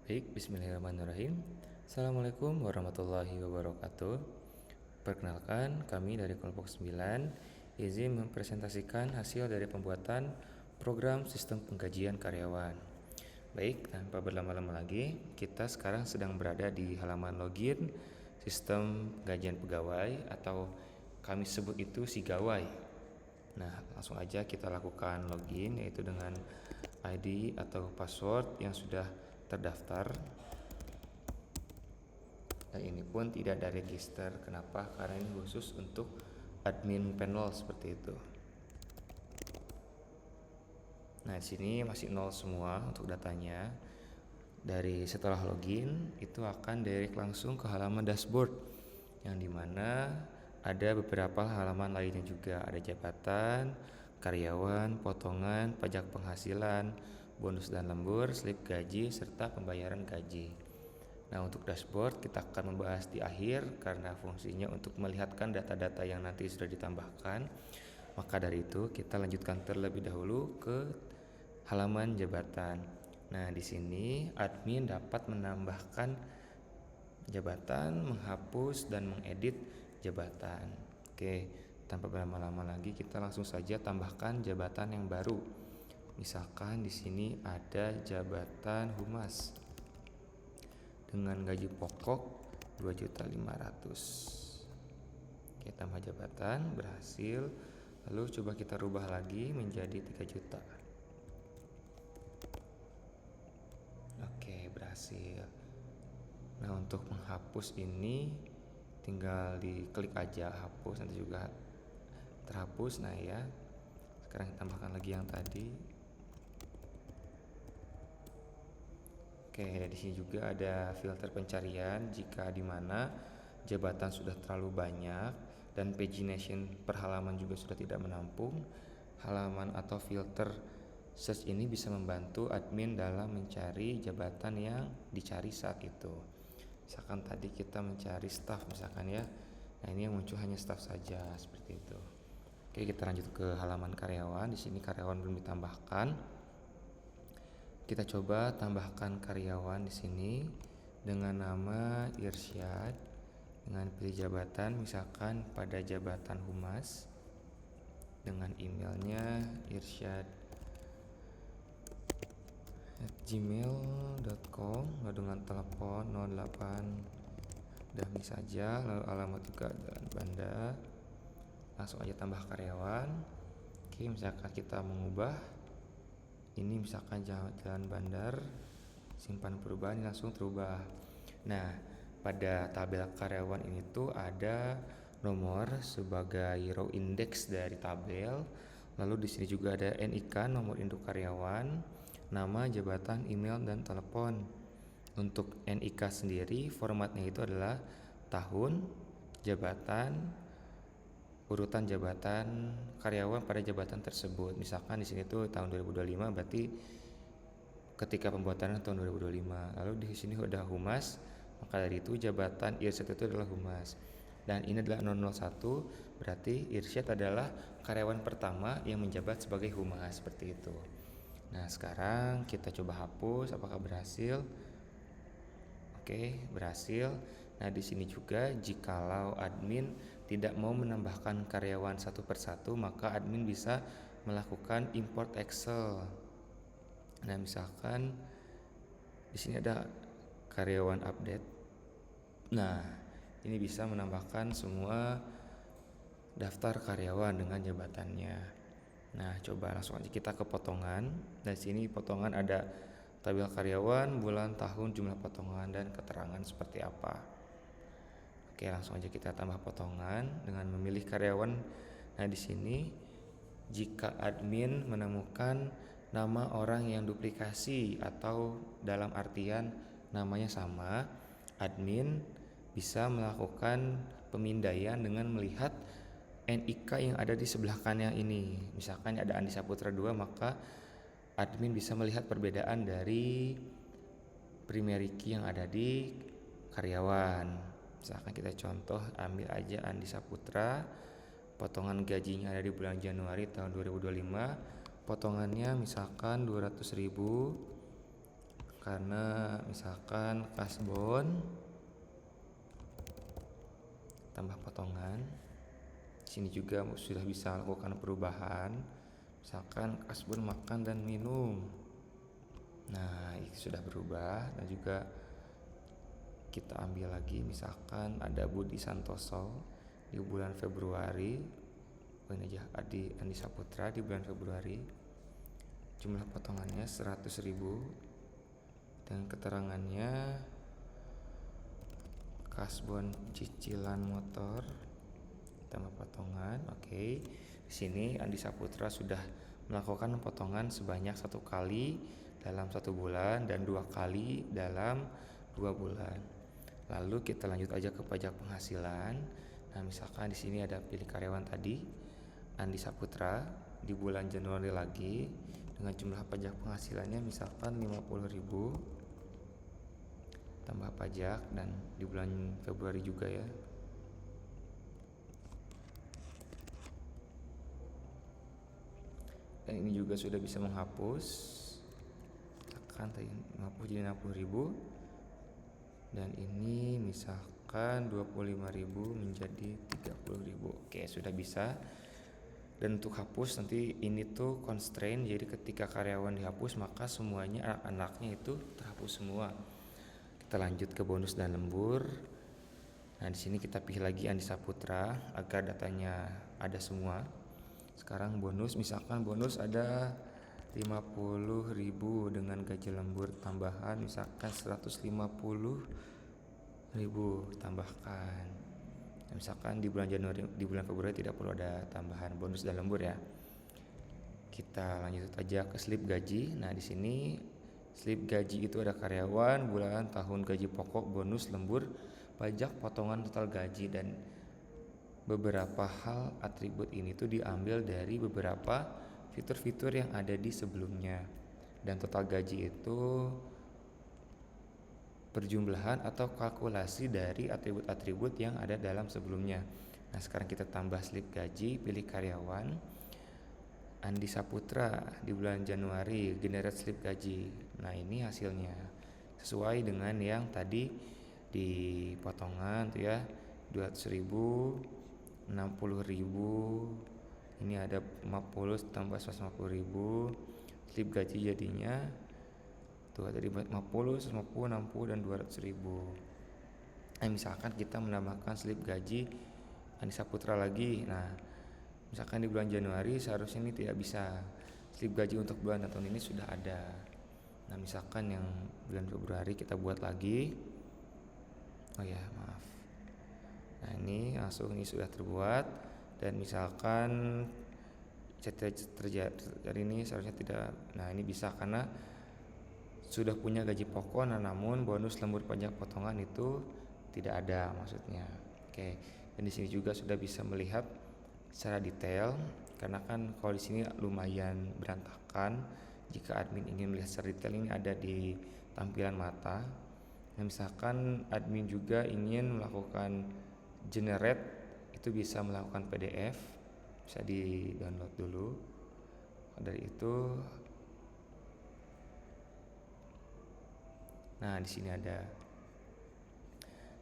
Baik, bismillahirrahmanirrahim. Assalamualaikum warahmatullahi wabarakatuh. Perkenalkan, kami dari kelompok 9 izin mempresentasikan hasil dari pembuatan program sistem penggajian karyawan. Baik, tanpa berlama-lama lagi, kita sekarang sedang berada di halaman login sistem penggajian pegawai atau kami sebut itu si gawai. Nah, langsung aja kita lakukan login, yaitu dengan ID atau password yang sudah terdaftar. Dan ini pun tidak ada register. Kenapa? Karena ini khusus untuk admin panel seperti itu. Nah, di sini masih nol semua untuk datanya. Dari setelah login itu akan direct langsung ke halaman dashboard, yang dimana ada beberapa halaman lainnya juga. Ada jabatan, karyawan, potongan, pajak penghasilan, bonus dan lembur, slip gaji, serta pembayaran gaji. Nah, untuk dashboard kita akan membahas di akhir karena fungsinya untuk melihatkan data-data yang nanti sudah ditambahkan. Maka dari itu kita lanjutkan terlebih dahulu ke halaman jabatan. Nah, di sini admin dapat menambahkan jabatan, menghapus dan mengedit jabatan. Oke, tanpa berlama-lama lagi kita langsung saja tambahkan jabatan yang baru. Misalkan di sini ada jabatan humas dengan gaji pokok 2.500.000. Oke, tambah jabatan berhasil. Lalu coba kita rubah lagi menjadi 3 juta. Oke, berhasil. Nah, untuk menghapus ini tinggal diklik aja hapus, nanti juga terhapus. Nah ya, sekarang kita tambahkan lagi yang tadi. Oke, di sini juga ada filter pencarian jika dimana jabatan sudah terlalu banyak dan pagination per halaman juga sudah tidak menampung. Halaman atau filter search ini bisa membantu admin dalam mencari jabatan yang dicari saat itu. Misalkan tadi kita mencari staff misalkan ya. Nah, ini yang muncul hanya staff saja seperti itu. Oke, kita lanjut ke halaman karyawan. Di sini karyawan belum ditambahkan. Kita coba tambahkan karyawan di sini dengan nama Irsyad, dengan pilih jabatan misalkan pada jabatan humas, dengan emailnya irsyad@gmail.com, lalu dengan telepon 08 Dami saja, lalu alamat juga Jalan Banda. Langsung aja tambah karyawan. Oke, misalkan kita mengubah ini, misalkan Jalan Bandar, simpan perubahan, ini langsung terubah. Nah, pada tabel karyawan ini tuh ada nomor sebagai row index dari tabel. Lalu di sini juga ada NIK, nomor induk karyawan, nama, jabatan, email, dan telepon. Untuk NIK sendiri formatnya itu adalah tahun, jabatan, urutan jabatan karyawan pada jabatan tersebut. Misalkan di sini tuh tahun 2025, berarti ketika pembuatan tahun 2025. Lalu di sini udah humas, maka dari itu jabatan Irsyad itu adalah humas. Dan ini adalah 001, berarti Irsyad adalah karyawan pertama yang menjabat sebagai humas, seperti itu. Nah, sekarang kita coba hapus, apakah berhasil? Oke, berhasil. Nah, di sini juga jikalau admin tidak mau menambahkan karyawan satu persatu, maka admin bisa melakukan import Excel. Nah, misalkan di sini ada karyawan update. Nah, ini bisa menambahkan semua daftar karyawan dengan jabatannya. Nah, coba langsung aja kita ke potongan. Nah, di sini potongan ada tabel karyawan, bulan, tahun, jumlah potongan, dan keterangan seperti apa. Oke, langsung aja kita tambah potongan dengan memilih karyawan. Nah, di sini jika admin menemukan nama orang yang duplikasi atau dalam artian namanya sama, admin bisa melakukan pemindaian dengan melihat NIK yang ada di sebelah kanan ini. Misalkan ada Andi Saputra 2, maka admin bisa melihat perbedaan dari primary key yang ada di karyawan. Misalkan kita contoh ambil aja Andi Saputra, potongan gajinya ada di bulan Januari tahun 2025, potongannya misalkan 200.000, karena misalkan kasbon tambah potongan. Sini juga sudah bisa lakukan perubahan, misalkan kasbon makan dan minum. Nah, itu sudah berubah. Dan juga kita ambil lagi, misalkan ada Budi Santoso di bulan Februari. Ini aja Andi Saputra di bulan Februari. Jumlah potongannya 100.000 dan keterangannya kasbon cicilan motor tambah potongan. Oke. Di sini Andi Saputra sudah melakukan potongan sebanyak 1 kali dalam 1 bulan dan 2 kali dalam 2 bulan. Lalu kita lanjut aja ke pajak penghasilan. Nah, misalkan di sini ada pilih karyawan tadi Andi Saputra di bulan Januari lagi dengan jumlah pajak penghasilannya misalkan 50.000 tambah pajak, dan di bulan Februari juga ya. Dan ini juga sudah bisa menghapus, tekan tadi 50 jadi 60.000, dan ini misalkan 25.000 menjadi 30.000. Oke, sudah bisa. Dan untuk hapus nanti ini tuh constraint, jadi ketika karyawan dihapus maka semuanya anak-anaknya itu terhapus semua. Kita lanjut ke bonus dan lembur. Nah, di sini kita pilih lagi Andi Saputra agar datanya ada semua. Sekarang bonus, misalkan bonus ada 50.000 dengan gaji lembur tambahan misalkan 150.000 tambahkan. Nah, misalkan di bulan Januari, di bulan Februari tidak perlu ada tambahan bonus dan lembur ya. Kita lanjut aja ke slip gaji. Nah, di sini slip gaji itu ada karyawan, bulan, tahun, gaji pokok, bonus, lembur, pajak, potongan total gaji, dan beberapa hal atribut ini tuh diambil dari beberapa fitur-fitur yang ada di sebelumnya. Dan total gaji itu perjumlahan atau kalkulasi dari atribut-atribut yang ada dalam sebelumnya. Nah, sekarang kita tambah slip gaji, pilih karyawan Andi Saputra di bulan Januari, generate slip gaji. Nah, ini hasilnya sesuai dengan yang tadi di potongan tuh ya, 200.000, 60.000, ini ada 50 tambah 150.000, slip gaji jadinya tuh tadi 50, 150, 60 dan 200.000. Misalkan kita menambahkan slip gaji Andi Saputra lagi. Nah, misalkan di bulan Januari seharusnya ini tidak bisa, slip gaji untuk bulan tahun ini sudah ada. Nah, misalkan yang bulan Februari kita buat lagi. Oh ya, maaf. Nah, ini langsung ini sudah terbuat, dan misalkan terjadi ini seharusnya tidak. Nah, ini bisa karena sudah punya gaji pokok, namun bonus lembur pajak potongan itu tidak ada maksudnya. Oke. Dan di sini juga sudah bisa melihat secara detail, karena kan kalau di sini lumayan berantakan. Jika admin ingin melihat secara detail, ini ada di tampilan mata. Nah, misalkan admin juga ingin melakukan generate, itu bisa melakukan PDF, bisa di download dulu. Dari itu, nah di sini ada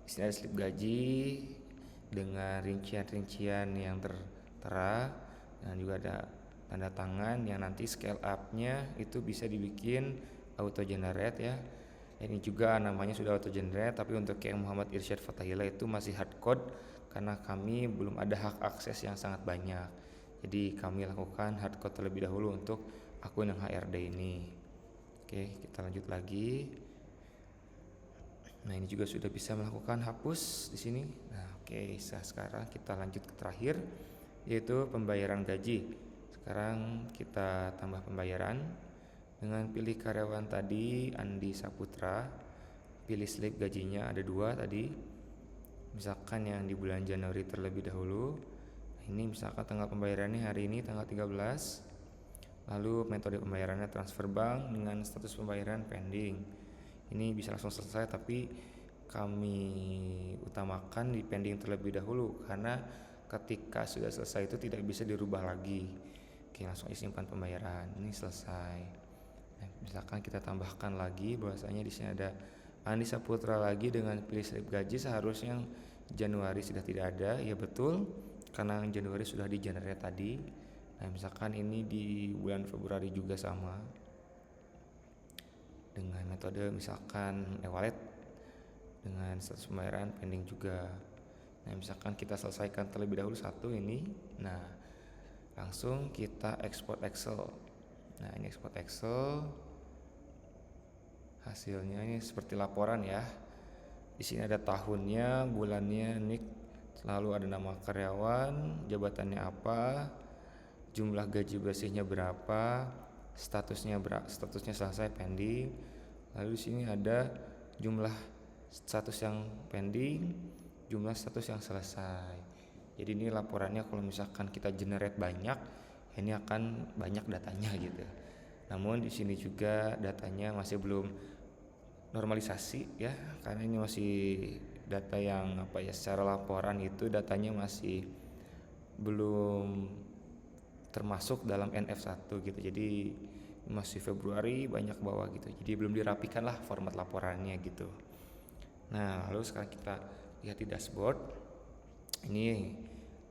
slip gaji dengan rincian-rincian yang tertera, dan juga ada tanda tangan yang nanti scale up-nya itu bisa dibikin auto generate ya. Ini juga namanya sudah auto generate, tapi untuk yang Muhammad Irsyad Fatahillah itu masih hard code karena kami belum ada hak akses yang sangat banyak. Jadi kami lakukan hard code terlebih dahulu untuk akun yang HRD ini. Oke, kita lanjut lagi. Nah, ini juga sudah bisa melakukan hapus di sini. Nah, oke, sekarang kita lanjut ke terakhir, yaitu pembayaran gaji. Sekarang kita tambah pembayaran dengan pilih karyawan tadi Andi Saputra, pilih slip gajinya ada 2 tadi. Misalkan yang di bulan Januari terlebih dahulu. Nah, ini misalkan tanggal pembayarannya hari ini tanggal 13. Lalu metode pembayarannya transfer bank dengan status pembayaran pending. Ini bisa langsung selesai, tapi kami utamakan di pending terlebih dahulu karena ketika sudah selesai itu tidak bisa dirubah lagi. Oke, langsung simpan pembayaran. Ini selesai. Nah, Misalkan kita tambahkan lagi bahwasanya di sini ada Andi Saputra lagi dengan pilih slip gaji, seharusnya yang Januari sudah tidak ada. Ya betul, karena yang Januari sudah di generate tadi. Nah misalkan ini di bulan Februari juga sama dengan metode misalkan e-wallet dengan status pembayaran pending juga. Nah misalkan kita selesaikan terlebih dahulu satu ini. Nah langsung kita ekspor Excel. Nah ini ekspor Excel, hasilnya ini seperti laporan ya. Di sini ada tahunnya, bulannya, NIK, lalu ada nama karyawan, jabatannya apa, jumlah gaji bersihnya berapa, statusnya selesai pending. Lalu di sini ada jumlah status yang pending, jumlah status yang selesai. Jadi ini laporannya kalau misalkan kita generate banyak, ini akan banyak datanya gitu. Namun di sini juga datanya masih belum normalisasi ya, karena ini masih data yang secara laporan itu datanya masih belum termasuk dalam NF1 gitu. Jadi masih Februari banyak bawah gitu. Jadi belum dirapikan lah format laporannya gitu. Nah, lalu sekarang kita lihat di dashboard. Ini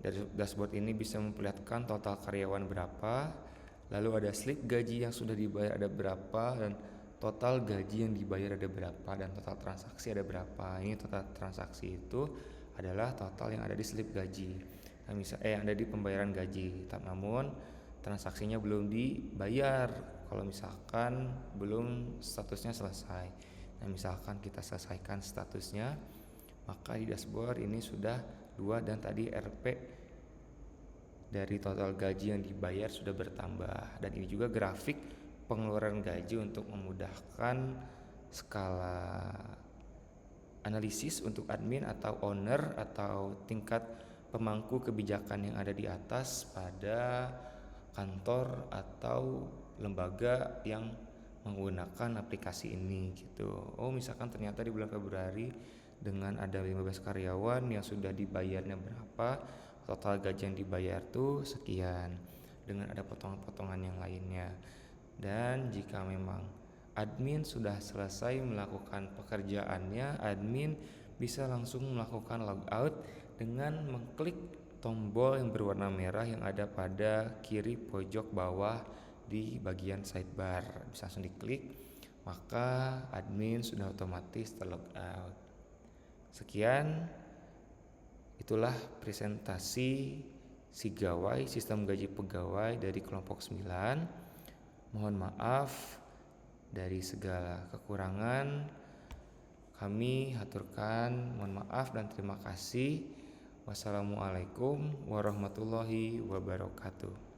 dari dashboard ini bisa memperlihatkan total karyawan berapa, lalu ada slip gaji yang sudah dibayar ada berapa, dan total gaji yang dibayar ada berapa, dan total transaksi ada berapa. Ini total transaksi itu adalah total yang ada di slip gaji. Nah, yang ada di pembayaran gaji. Namun transaksinya belum dibayar kalau misalkan belum statusnya selesai. Nah, misalkan kita selesaikan statusnya, maka di dashboard ini sudah 2 dan tadi RP dari total gaji yang dibayar sudah bertambah. Dan ini juga grafik pengeluaran gaji untuk memudahkan skala analisis untuk admin atau owner atau tingkat pemangku kebijakan yang ada di atas pada kantor atau lembaga yang menggunakan aplikasi ini gitu. Oh misalkan ternyata di bulan Februari dengan ada 15 karyawan yang sudah dibayarnya berapa, total gaji yang dibayar tuh sekian, dengan ada potongan-potongan yang lainnya. Dan jika memang admin sudah selesai melakukan pekerjaannya, admin bisa langsung melakukan logout dengan mengklik tombol yang berwarna merah yang ada pada kiri pojok bawah di bagian sidebar. Bisa langsung diklik, maka admin sudah otomatis terlogout. Sekian, itulah presentasi Sigawai, sistem gaji pegawai dari kelompok 9. Mohon maaf dari segala kekurangan. Kami haturkan mohon maaf dan terima kasih. Wassalamualaikum warahmatullahi wabarakatuh.